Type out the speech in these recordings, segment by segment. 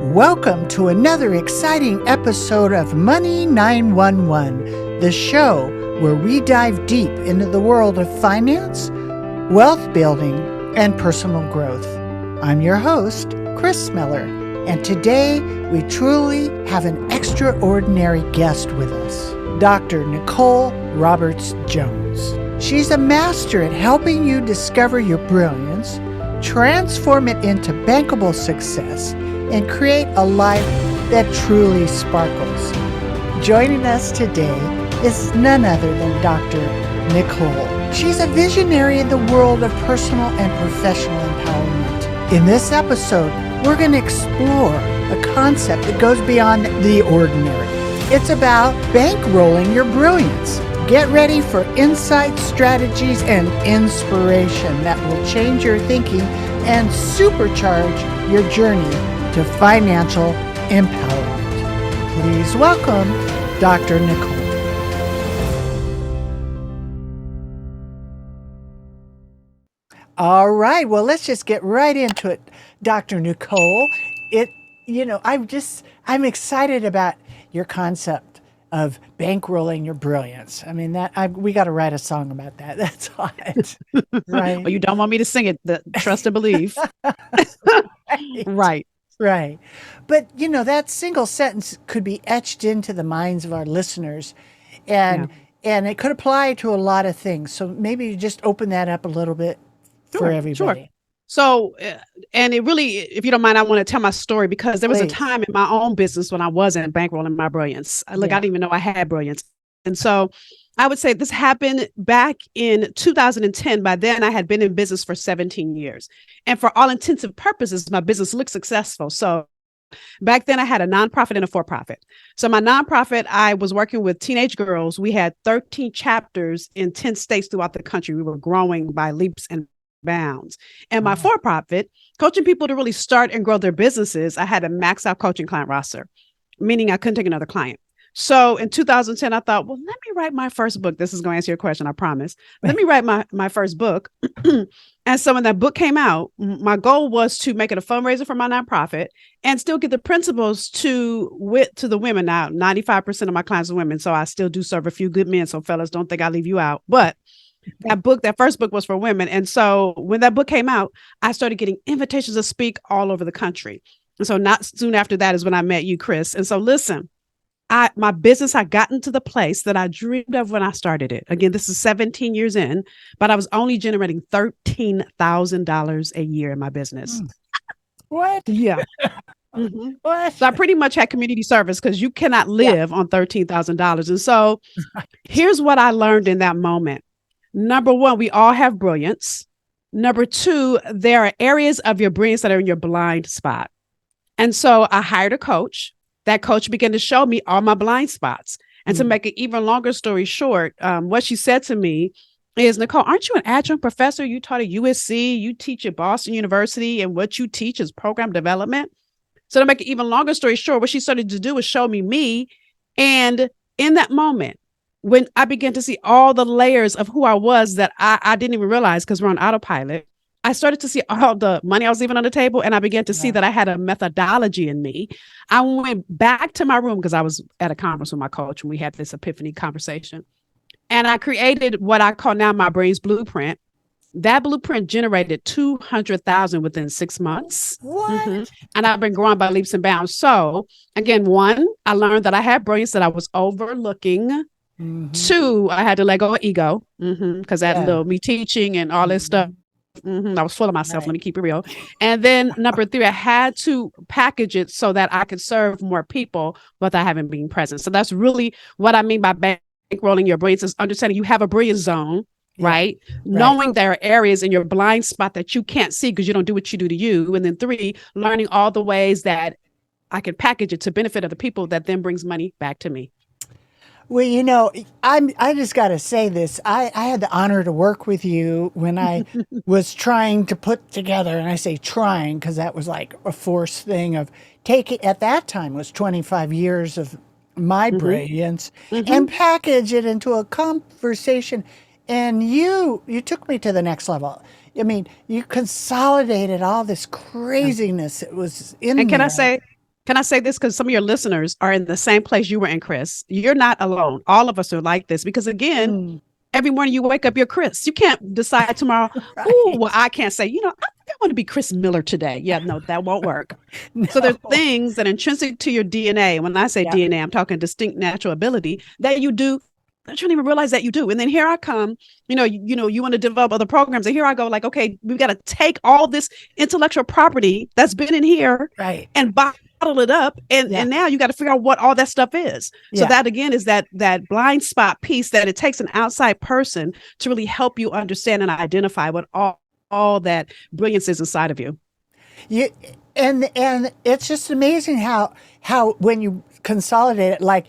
Welcome to another exciting episode of Money 911, the show where we dive deep into the world of finance, wealth building, and personal growth. I'm your host, Kris Miller, and today we truly have an extraordinary guest with us, Dr. Nicole Roberts-Jones. She's a master at helping you discover your brilliance, transform it into bankable success, and create a life that truly sparkles. Joining us today is none other than Dr. Nicole. She's a visionary in the world of personal and professional empowerment. In this episode, we're going to explore a concept that goes beyond the ordinary. It's about bankrolling your brilliance. Get ready for insights, strategies, and inspiration that will change your thinking and supercharge your journey to financial empowerment. Please welcome Dr. Nicole. All right, well, let's just get right into it, Dr. Nicole. I'm excited about your concept of bankrolling your brilliance. I mean, we got to write a song about that. That's hot, right? Well, you don't want me to sing it. Trust and believe. Right. Right. But, that single sentence could be etched into the minds of our listeners, and it could apply to a lot of things. So maybe you just open that up a little bit for everybody. Sure. So, and it really, if you don't mind, I want to tell my story because there was a time in my own business when I wasn't bankrolling my brilliance. I didn't even know I had brilliance. And so I would say this happened back in 2010. By then, I had been in business for 17 years. And for all intents and purposes, my business looked successful. So back then, I had a nonprofit and a for-profit. So my nonprofit, I was working with teenage girls. We had 13 chapters in 10 states throughout the country. We were growing by leaps and bounds. And my for-profit, coaching people to really start and grow their businesses, I had a max out coaching client roster, meaning I couldn't take another client. So in 2010, I thought, well, let me write my first book. This is going to answer your question, I promise. Let me write my first book. And so when that book came out, my goal was to make it a fundraiser for my nonprofit and still get the principles to the women. Now, 95% of my clients are women, so I still do serve a few good men. So fellas, don't think I leave you out. But that first book was for women. And so when that book came out, I started getting invitations to speak all over the country. And so not soon after that is when I met you, Kris. And so listen, my business had gotten to the place that I dreamed of when I started it. Again, this is 17 years in, but I was only generating $13,000 a year in my business. What? Yeah. What? So I pretty much had community service because you cannot live on $13,000. And so here's what I learned in that moment. Number one, we all have brilliance. Number two, there are areas of your brilliance that are in your blind spot. And so I hired a coach. That coach began to show me all my blind spots. And to make an even longer story short, what she said to me is, Nicole, aren't you an adjunct professor? You taught at USC, you teach at Boston University, and what you teach is program development. So to make an even longer story short, what she started to do was show me. And in that moment, when I began to see all the layers of who I was that I didn't even realize because we're on autopilot, I started to see all the money I was leaving on the table, and I began to see that I had a methodology in me. I went back to my room because I was at a conference with my coach, and we had this epiphany conversation. And I created what I call now my brain's blueprint. That blueprint generated $200,000 within 6 months. What? And I've been growing by leaps and bounds. So again, one, I learned that I had brilliance that I was overlooking. Two, I had to let go of ego because that little me teaching and all this stuff. I was full of myself. Let me keep it real. And then number three, I had to package it so that I could serve more people without having been present. So that's really what I mean by bankrolling your brilliance, is understanding you have a brilliance zone, right? Knowing there are areas in your blind spot that you can't see because you don't do what you do to you. And then three, learning all the ways that I can package it to benefit other people that then brings money back to me. Well, I just got to say this. I had the honor to work with you when I was trying to put together, and I say trying because that was like a forced thing of at that time was 25 years of my brilliance and package it into a conversation. And you took me to the next level. I mean, you consolidated all this craziness that was in there. And can I say, Can I say this? Because some of your listeners are in the same place you were in, Kris. You're not alone. All of us are like this because, again, every morning you wake up, you're Kris. You can't decide tomorrow, Right. oh, well, I can't say, I think I want to be Kris Miller today. Yeah, no, that won't work. So there's No. things that are intrinsic to your DNA. When I say DNA, I'm talking distinct natural ability that you do that you don't even realize that you do. And then here I come, you want to develop other programs. And here I go, like, okay, we've got to take all this intellectual property that's been in here Right. and bottle it up. And now you got to figure out what all that stuff is. So that, again, is that blind spot piece that it takes an outside person to really help you understand and identify what all that brilliance is inside of you. And it's just amazing how when you consolidate it, like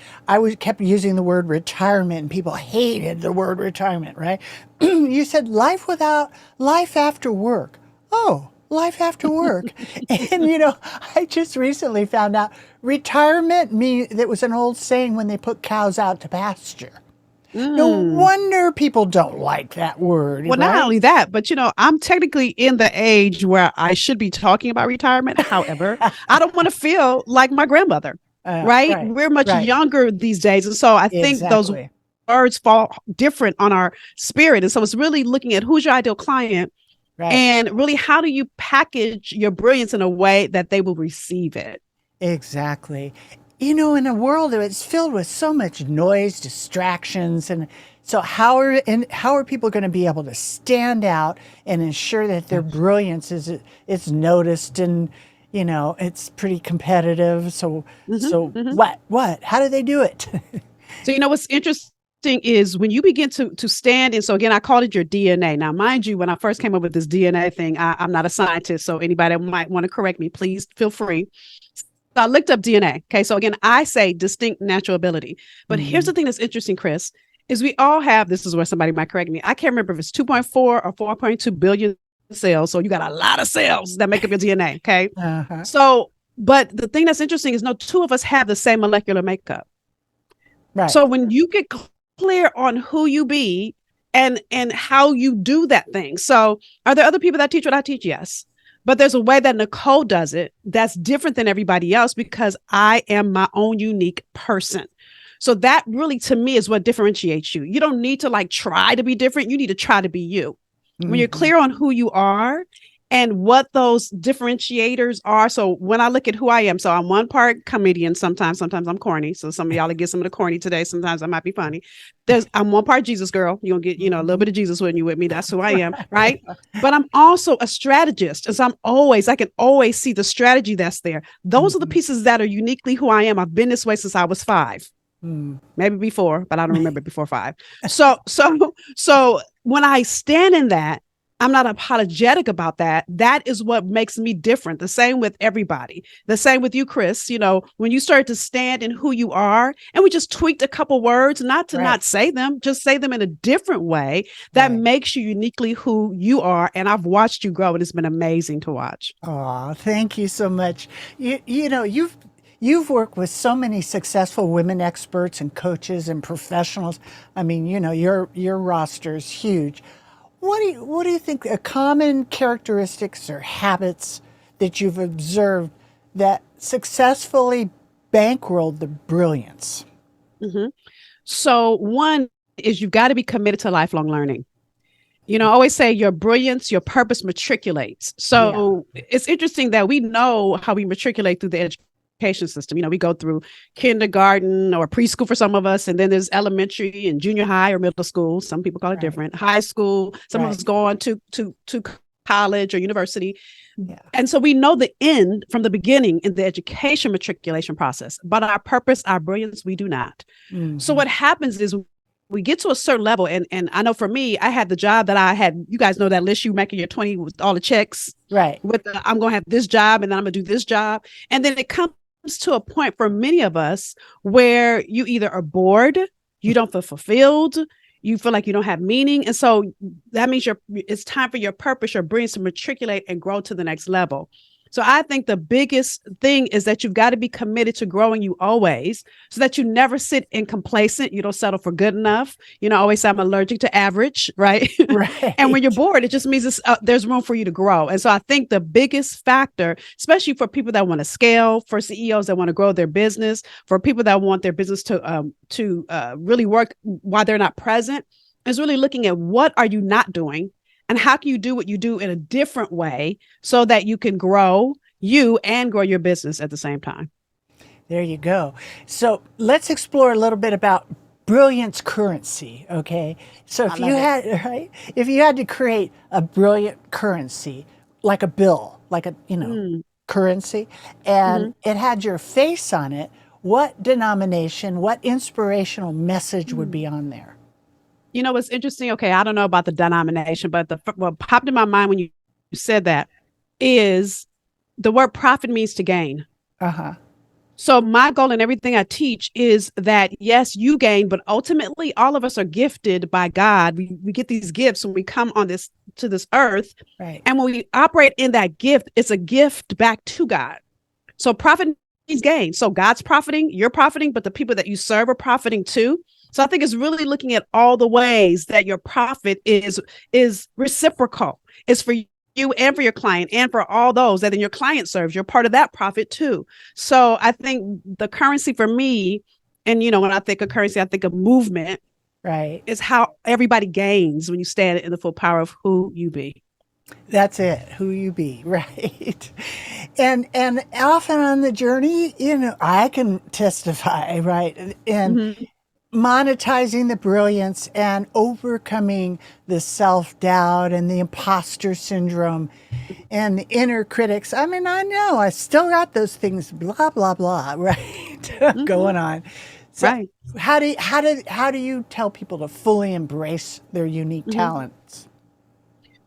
kept using the word retirement and people hated the word retirement, right? You said life after work. Oh, life after work. And I just recently found out retirement that was an old saying when they put cows out to pasture. No wonder people don't like that word. Well, right? Not only that, but I'm technically in the age where I should be talking about retirement. However, I don't want to feel like my grandmother, right? We're much younger these days. And so I think those words fall different on our spirit. And so it's really looking at who's your ideal client and really how do you package your brilliance in a way that they will receive it. Exactly. In a world that's filled with so much noise, distractions, and so how are people going to be able to stand out and ensure that their brilliance is noticed and it's pretty competitive? So what? How do they do it? So what's interesting is when you begin to stand, and so again, I called it your DNA. Now, mind you, when I first came up with this DNA thing, I'm not a scientist, so anybody that might want to correct me, please feel free. I looked up DNA. Okay. So again, I say distinct natural ability. But here's the thing that's interesting, Kris, is we all have, this is where somebody might correct me. I can't remember if it's 2.4 or 4.2 billion cells. So you got a lot of cells that make up your DNA. Okay. So, but the thing that's interesting is no two of us have the same molecular makeup. Right. So when you get clear on who you be and how you do that thing. So are there other people that teach what I teach? Yes. But there's a way that Nicole does it that's different than everybody else because I am my own unique person. So that really, to me, is what differentiates you. You don't need to try to be different. You need to try to be you. When you're clear on who you are and what those differentiators are. So when I look at who I am, so I'm one part comedian. Sometimes I'm corny. So some of y'all will get some of the corny today. Sometimes I might be funny. I'm one part Jesus girl. You'll get, a little bit of Jesus when you with me. That's who I am. Right. But I'm also a strategist. And so I can always see the strategy that's there. Those are the pieces that are uniquely who I am. I've been this way since I was 5. Maybe before, but I don't remember before 5. So when I stand in that, I'm not apologetic about that. That is what makes me different. The same with everybody. The same with you, Kris. When you start to stand in who you are, and we just tweaked a couple words, not say them, just say them in a different way that makes you uniquely who you are. And I've watched you grow, and it's been amazing to watch. Oh, thank you so much. You've worked with so many successful women experts and coaches and professionals. I mean, your roster is huge. What do you think are common characteristics or habits that you've observed that successfully bankrolled the brilliance? So one is you've got to be committed to lifelong learning. I always say your brilliance, your purpose matriculates. So it's interesting that we know how we matriculate through the education system. We go through kindergarten or preschool for some of us, and then there's elementary and junior high or middle school. Some people call it different. High school. Some of us go on to college or university. And so we know the end from the beginning in the education matriculation process, but our purpose, our brilliance, we do not. So what happens is we get to a certain level. And I know for me, I had the job that I had. You guys know that list you make in your 20 with all the checks. Right. With I'm going to have this job and then I'm going to do this job. And then it comes to a point for many of us where you either are bored, you don't feel fulfilled, you feel like you don't have meaning. And so that means it's time for your purpose, your brilliance to matriculate and grow to the next level. So I think the biggest thing is that you've got to be committed to growing you always, so that you never sit in complacent. You don't settle for good enough. Always say I'm allergic to average, right? Right. And when you're bored, it just means there's room for you to grow. And so I think the biggest factor, especially for people that want to scale, for CEOs that want to grow their business, for people that want their business to really work while they're not present, is really looking at what are you not doing, and how can you do what you do in a different way so that you can grow you and grow your business at the same time. There you go. So let's explore a little bit about Brilliance currency. Okay. So if you had to create a brilliant currency, like a bill, like a, currency, and it had your face on it, what denomination, what inspirational message would be on there? What's interesting, okay, I don't know about the denomination, but what popped in my mind when you said that is the word profit means to gain. Uh-huh. So my goal in everything I teach is that, yes, you gain, but ultimately all of us are gifted by God. We get these gifts when we come to this earth. Right. And when we operate in that gift, it's a gift back to God. So profit means gain. So God's profiting, you're profiting, but the people that you serve are profiting too. So I think it's really looking at all the ways that your profit is reciprocal. It's for you and for your client and for all those that then your client serves. You're part of that profit too. So I think the currency for me, and when I think of currency, I think of movement. Right. Is how everybody gains when you stand in the full power of who you be. That's it. Who you be. Right. And often on the journey, I can testify, right? And monetizing the brilliance and overcoming the self-doubt and the imposter syndrome and the inner critics. I mean, I know I still got those things, blah, blah, blah, right? Going on. So right. How do you tell people to fully embrace their unique talents?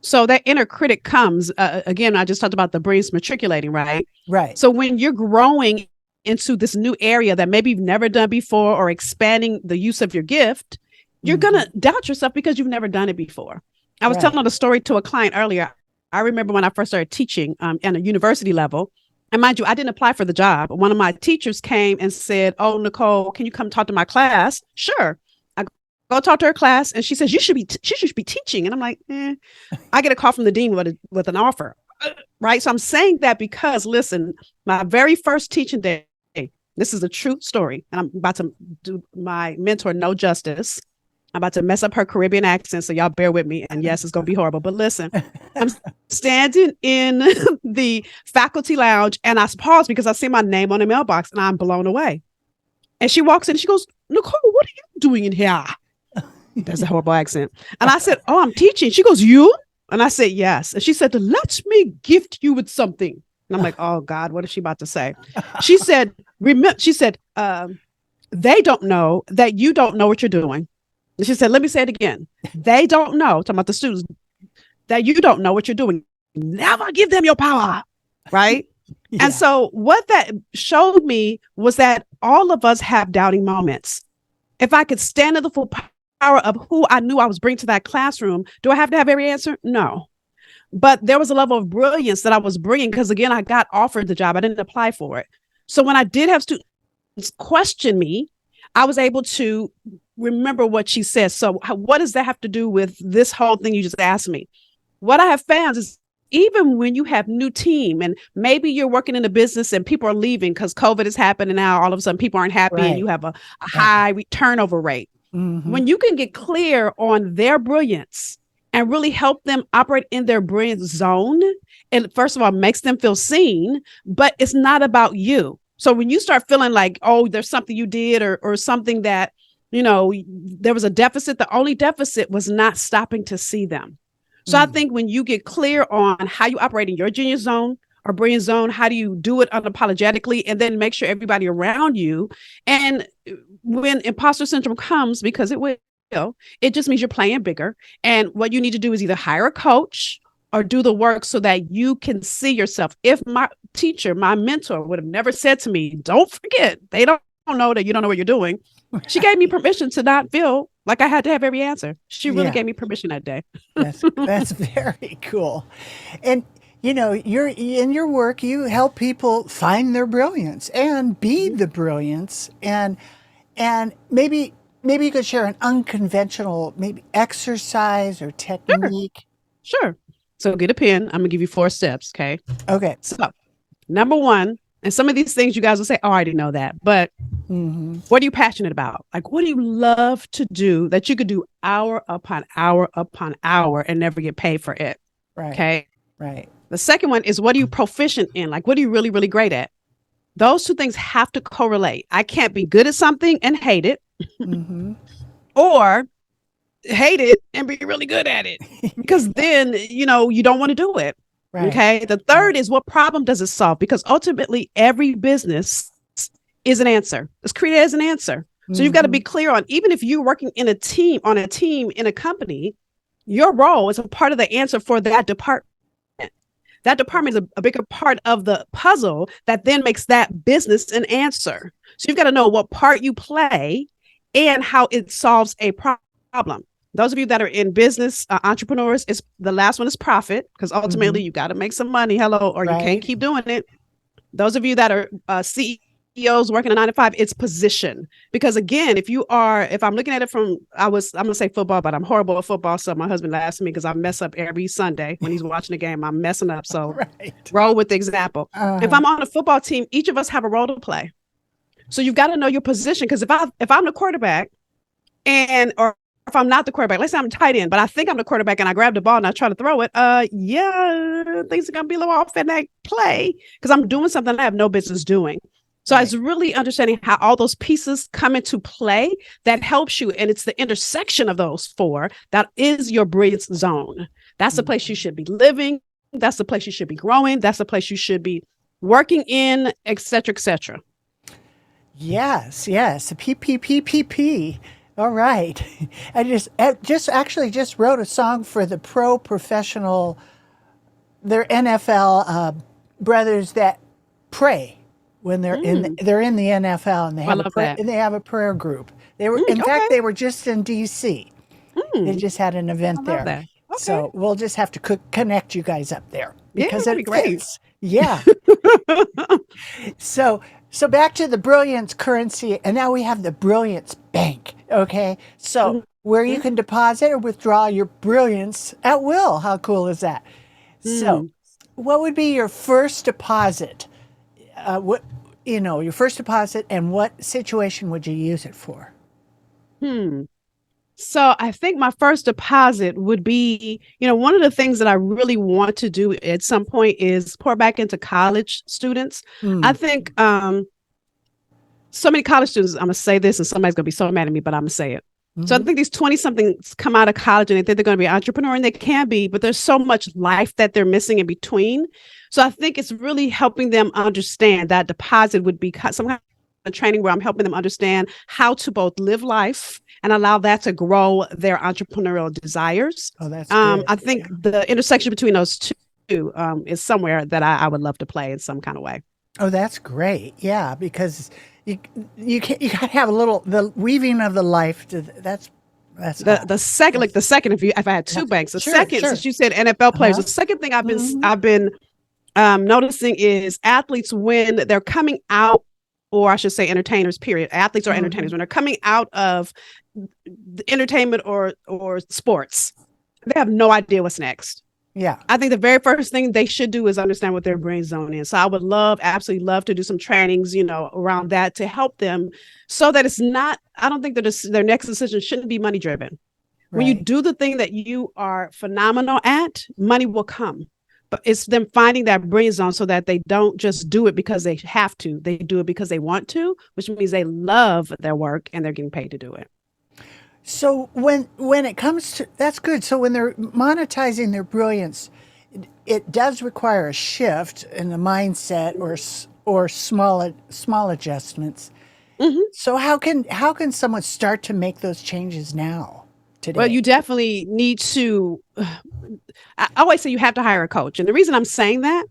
So that inner critic comes, again, I just talked about the brain's matriculating, right? Right. So when you're growing into this new area that maybe you've never done before, or expanding the use of your gift, you're going to doubt yourself because you've never done it before. I was telling a story to a client earlier. I remember when I first started teaching at a university level, and mind you, I didn't apply for the job. One of my teachers came and said, "Oh, Nicole, can you come talk to my class?" Sure. I go talk to her class, and she says, she should be teaching. And I'm like, I get a call from the dean with an offer. Right. So I'm saying that because, listen, my very first teaching day, this is a true story, and I'm about to do my mentor no justice. I'm about to mess up her Caribbean accent, so y'all bear with me. And yes, it's going to be horrible. But listen, I'm standing in the faculty lounge, and I pause because I see my name on the mailbox, and I'm blown away. And she walks in, and she goes, "Nicole, what are you doing in here?" That's a horrible accent. And I said, "Oh, I'm teaching." She goes, "You?" And I said, "Yes." And she said, "Let me gift you with something." And I'm like, "Oh God, what is she about to say?" She said, "They don't know that you don't know what you're doing." And she said, "Let me say it again. They don't know," talking about the students, "that you don't know what you're doing. Never give them your power." Right. Yeah. And so what that showed me was that all of us have doubting moments. If I could stand in the full power of who I knew I was bringing to that classroom, do I have to have every answer? No. But there was a level of brilliance that I was bringing because, again, I got offered the job. I didn't apply for it. So when I did have students question me, I was able to remember what she said. So what does that have to do with this whole thing you just asked me? What I have found is even when you have new team and maybe you're working in a business and people are leaving because COVID has happened and now all of a sudden people aren't happy and you have a high turnover rate. When you can get clear on their brilliance and really help them operate in their brilliant zone, it first of all makes them feel seen, but it's not about you. So when you start feeling like, oh, there's something you did or something that, there was a deficit, the only deficit was not stopping to see them. So I think when you get clear on how you operate in your genius zone or brilliant zone, how do you do it unapologetically, and then make sure everybody around you, and when imposter syndrome comes, because it will, it just means you're playing bigger. And what you need to do is either hire a coach or do the work so that you can see yourself. If my teacher, my mentor would have never said to me, "Don't forget, they don't know that you don't know what you're doing," she gave me permission to not feel like I had to have every answer. She really gave me permission that day. That's very cool. And you're in your work, you help people find their brilliance and be the brilliance. And maybe you could share an unconventional maybe exercise or Sure. technique. Sure. So get a pen. I'm gonna give you 4 steps. Okay. Okay. So number one, and some of these things you guys will say, oh, I already know that. But what are you passionate about? Like, what do you love to do that you could do hour upon hour upon hour and never get paid for it? Right. Okay. Right. The second one is, what are you proficient in? Like, what are you really, really great at? Those two things have to correlate. I can't be good at something and hate it, or hate it and be really good at it, because then, you don't want to do it. Right. Okay. The third is, what problem does it solve? Because ultimately, every business is an answer. It's created as an answer. So you've got to be clear on, even if you're working in a team, in a company, your role is a part of the answer for that department. That department is a bigger part of the puzzle that then makes that business an answer. So you've got to know what part you play and how it solves a problem. Those of you that are in business, entrepreneurs, the last one is profit, because ultimately you got to make some money, or you can't keep doing it. Those of you that are CEOs working a 9-to-5, it's position. Because again, if I'm looking at it from, I'm going to say football, but I'm horrible at football. So my husband laughs at me because I mess up every Sunday when he's watching the game. I'm messing up. So roll with the example. If I'm on a football team, each of us have a role to play. So you've got to know your position. Because if I'm the quarterback or if I'm not the quarterback, let's say I'm tight end, but I think I'm the quarterback and I grab the ball and I try to throw it, things are going to be a little off in that play because I'm doing something I have no business doing. So it's really understanding how all those pieces come into play that helps you. And it's the intersection of those four that is your brilliance zone. That's the place you should be living. That's the place you should be growing. That's the place you should be working in, et cetera, et cetera. Yes. The PPPPP. All right. I just wrote a song for the professional, their NFL brothers that pray when they're in the NFL, and they have a prayer group. They were they were just in DC. They just had an event there. Okay. So we'll just have to connect you guys up there because it fits. Yeah. So back to the Brilliance currency, and now we have the Brilliance Bank. Okay, so where you can deposit or withdraw your brilliance at will. How cool is that? So, what would be your first deposit? Your first deposit, and what situation would you use it for? So I think my first deposit would be, one of the things that I really want to do at some point is pour back into college students. I think so many college students, I'm going to say this and somebody's going to be so mad at me, but I'm going to say it. So I think these 20-somethings come out of college and they think they're going to be an entrepreneur, and they can be, but there's so much life that they're missing in between. So I think it's really helping them understand that deposit would be some kind of training where I'm helping them understand how to both live life and allow that to grow their entrepreneurial desires. Oh, that's good. I think the intersection between those two is somewhere that I would love to play in some kind of way. Oh, that's great. Yeah, because you got to have the weaving of the life. That's the second. Like the second, if I had two banks, second, since you said NFL players, the second thing I've been noticing is athletes when they're coming out, or I should say entertainers, period. Athletes or entertainers, when they're coming out of the entertainment or sports, they have no idea what's next. Yeah. I think the very first thing they should do is understand what their brain zone is. So I would absolutely love to do some trainings, around that to help them so that it's not, I don't think that their next decision shouldn't be money driven. Right. When you do the thing that you are phenomenal at, money will come. But it's them finding that brain zone so that they don't just do it because they have to. They do it because they want to, which means they love their work and they're getting paid to do it. So when it comes to, that's good. So when they're monetizing their brilliance, it does require a shift in the mindset or small adjustments. So how can someone start to make those changes now? Today? Well, you definitely need to. I always say you have to hire a coach, and the reason I'm saying that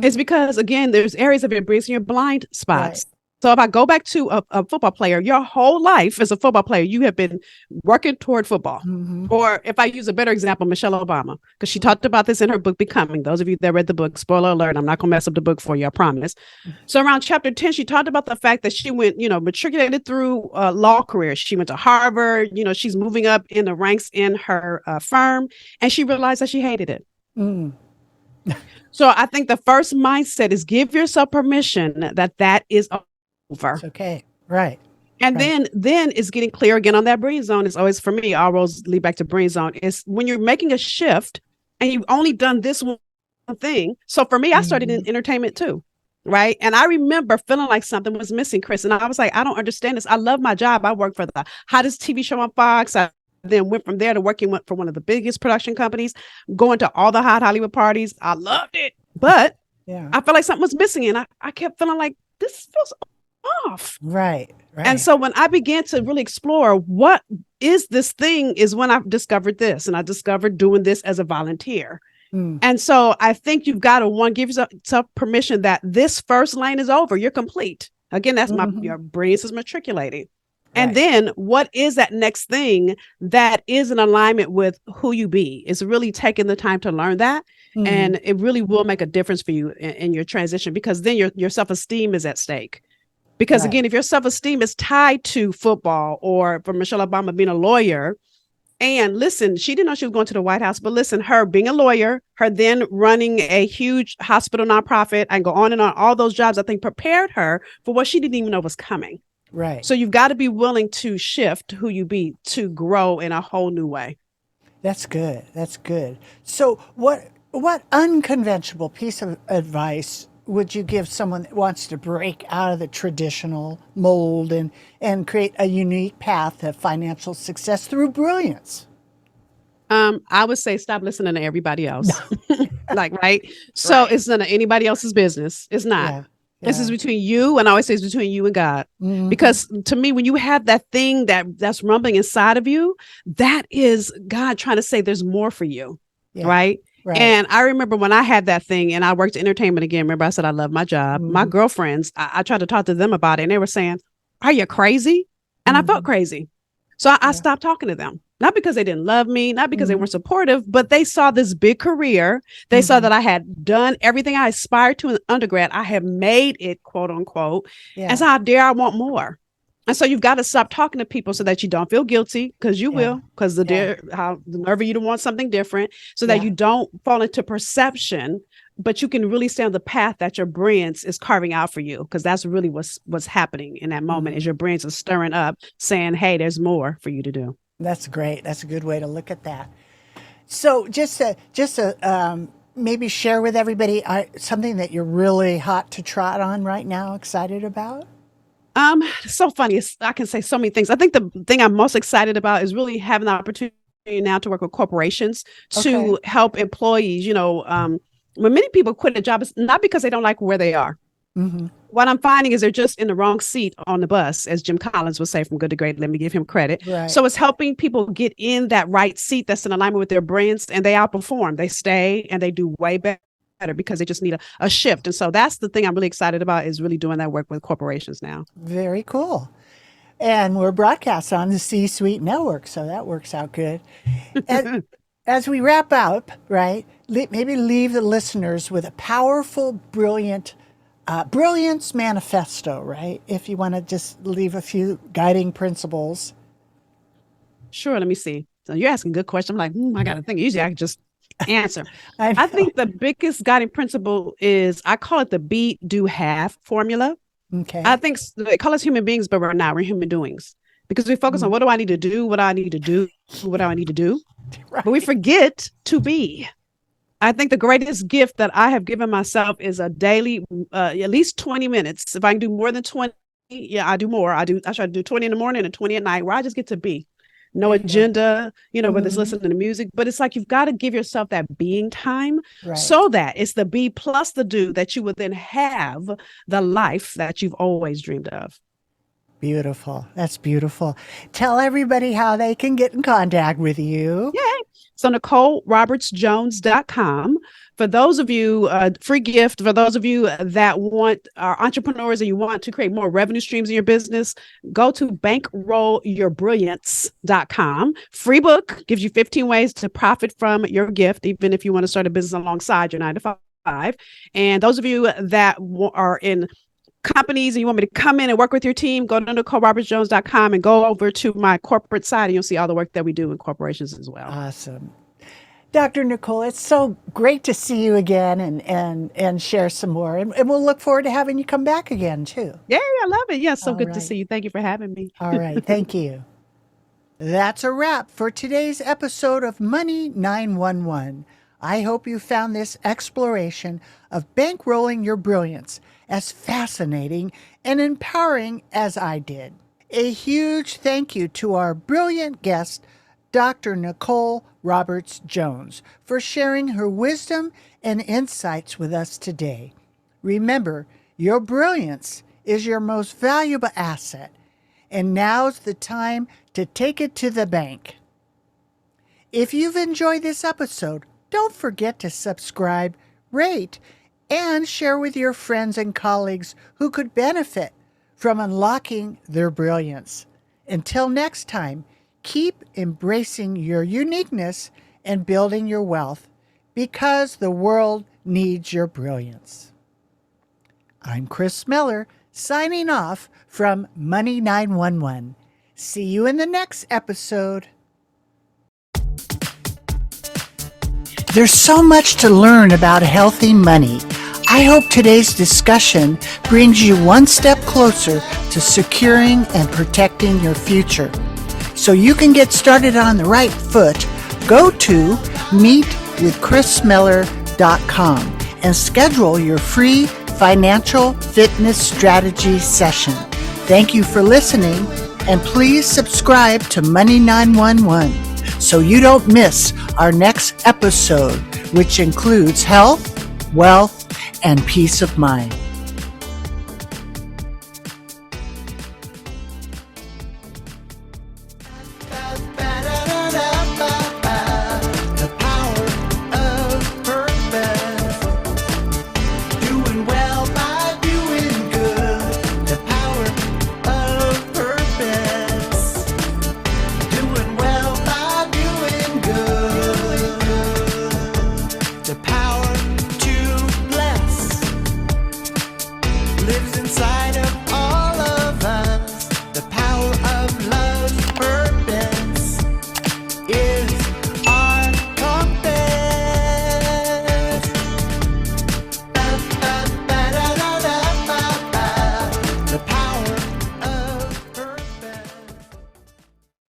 is because, again, there's areas of your brain, your blind spots. So if I go back to a football player, your whole life as a football player, you have been working toward football. Or if I use a better example, Michelle Obama, because she talked about this in her book, Becoming. Those of you that read the book, spoiler alert, I'm not going to mess up the book for you, I promise. So around chapter 10, she talked about the fact that she went, matriculated through law career. She went to Harvard, she's moving up in the ranks in her firm, and she realized that she hated it. So I think the first mindset is give yourself permission that is over. It's okay. Right. And right. then it's getting clear again on that Brilliance Zone. It's always, for me, all roads lead back to Brilliance Zone. Is when you're making a shift and you've only done this one thing. So for me, I started in entertainment too. Right. And I remember feeling like something was missing, Kris. And I was like, I don't understand this. I love my job. I worked for the hottest TV show on Fox. I then went from there to working for one of the biggest production companies, going to all the hot Hollywood parties. I loved it. But I felt like something was missing. And I kept feeling like this feels off. Right. And so when I began to really explore what is this thing is when I discovered this, and I discovered doing this as a volunteer. And so I think you've got to give yourself permission that this first lane is over. You're complete. Again, that's your brain is matriculating. And then what is that next thing that is in alignment with who you be? It's really taking the time to learn that. And it really will make a difference for you in your transition, because then your self-esteem is at stake. Because again, if your self-esteem is tied to football, or for Michelle Obama being a lawyer, and listen, she didn't know she was going to the White House, but listen, her being a lawyer, her then running a huge hospital nonprofit, and go on and on, all those jobs, I think prepared her for what she didn't even know was coming. Right. So you've got to be willing to shift who you be to grow in a whole new way. That's good. That's good. So what unconventional piece of advice would you give someone that wants to break out of the traditional mold and create a unique path to financial success through brilliance? I would say stop listening to everybody else. Right? So it's none of anybody else's business. It's not. Yeah. This is between you, and I always say it's between you and God. Because to me, when you have that thing that's rumbling inside of you, that is God trying to say there's more for you. Right? And I remember when I had that thing and I worked entertainment again. Remember, I said I love my job. My girlfriends, I tried to talk to them about it, and they were saying, "Are you crazy?" And I felt crazy. So I stopped talking to them. Not because they didn't love me, not because they weren't supportive, but they saw this big career. They saw that I had done everything I aspired to in undergrad. I have made it, quote unquote. And so how dare I want more? And so you've got to stop talking to people so that you don't feel guilty, because you will, because the nerve of you to want something different, so that you don't fall into perception, but you can really stay on the path that your brilliance is carving out for you, because that's really what's happening in that moment is your brilliance is stirring up, saying, hey, there's more for you to do. That's great. That's a good way to look at that. So just to maybe share with everybody something that you're really hot to trot on right now, excited about? It's so funny. I can say so many things. I think the thing I'm most excited about is really having the opportunity now to work with corporations to help employees. When many people quit a job, it's not because they don't like where they are. What I'm finding is they're just in the wrong seat on the bus, as Jim Collins would say, from good to great. Let me give him credit. Right. So it's helping people get in that right seat that's in alignment with their brains, and they outperform. They stay and they do way better because they just need a shift. And so that's the thing I'm really excited about, is really doing that work with corporations now. Very cool. And we're broadcast on the C-Suite Network, so that works out good. And as we wrap up, right, maybe leave the listeners with a powerful, brilliance manifesto, right? If you want to just leave a few guiding principles. Sure. Let me see. So you're asking a good question. I'm like, I got to think. Usually I can just answer. I think the biggest guiding principle is, I call it the be, do, have formula. Okay. I think they call us human beings, but we're not. We're human doings, because we focus on what do I need to do, what do I need to do, what do I need to do. Right. But we forget to be. I think the greatest gift that I have given myself is a daily, at least 20 minutes. If I can do more than 20, I do more. I try to do 20 in the morning and 20 at night, where I just get to be. No agenda, whether it's listening to music, but it's like you've got to give yourself that being time, so that it's the be plus the do that you would then have the life that you've always dreamed of. Beautiful. That's beautiful. Tell everybody how they can get in contact with you. Yay. So NicoleRobertsJones.com for those of you, free gift for those of you that are entrepreneurs and you want to create more revenue streams in your business, go to bankrollyourbrilliance.com. Free book gives you 15 ways to profit from your gift, even if you want to start a business alongside your 9 to 5. And those of you that are in companies and you want me to come in and work with your team, go to NicoleRobertsJones.com and go over to my corporate side and you'll see all the work that we do in corporations as well. Awesome. Dr. Nicole, it's so great to see you again and share some more. And we'll look forward to having you come back again, too. Yeah, I love it. Yeah, so good to see you. Thank you for having me. All right. Thank you. That's a wrap for today's episode of Money 911. I hope you found this exploration of bankrolling your brilliance as fascinating and empowering as I did. A huge thank you to our brilliant guest, Dr. Nicole Roberts-Jones, for sharing her wisdom and insights with us today. Remember, your brilliance is your most valuable asset, and now's the time to take it to the bank. If you've enjoyed this episode, don't forget to subscribe, rate, and share with your friends and colleagues who could benefit from unlocking their brilliance. Until next time, keep embracing your uniqueness and building your wealth because the world needs your brilliance. I'm Kris Miller, signing off from Money 911. See you in the next episode. There's so much to learn about healthy money. I hope today's discussion brings you one step closer to securing and protecting your future. So you can get started on the right foot, go to meetwithkrismiller.com and schedule your free financial fitness strategy session. Thank you for listening, and please subscribe to Money 911 so you don't miss our next episode, which includes health, wealth, and peace of mind.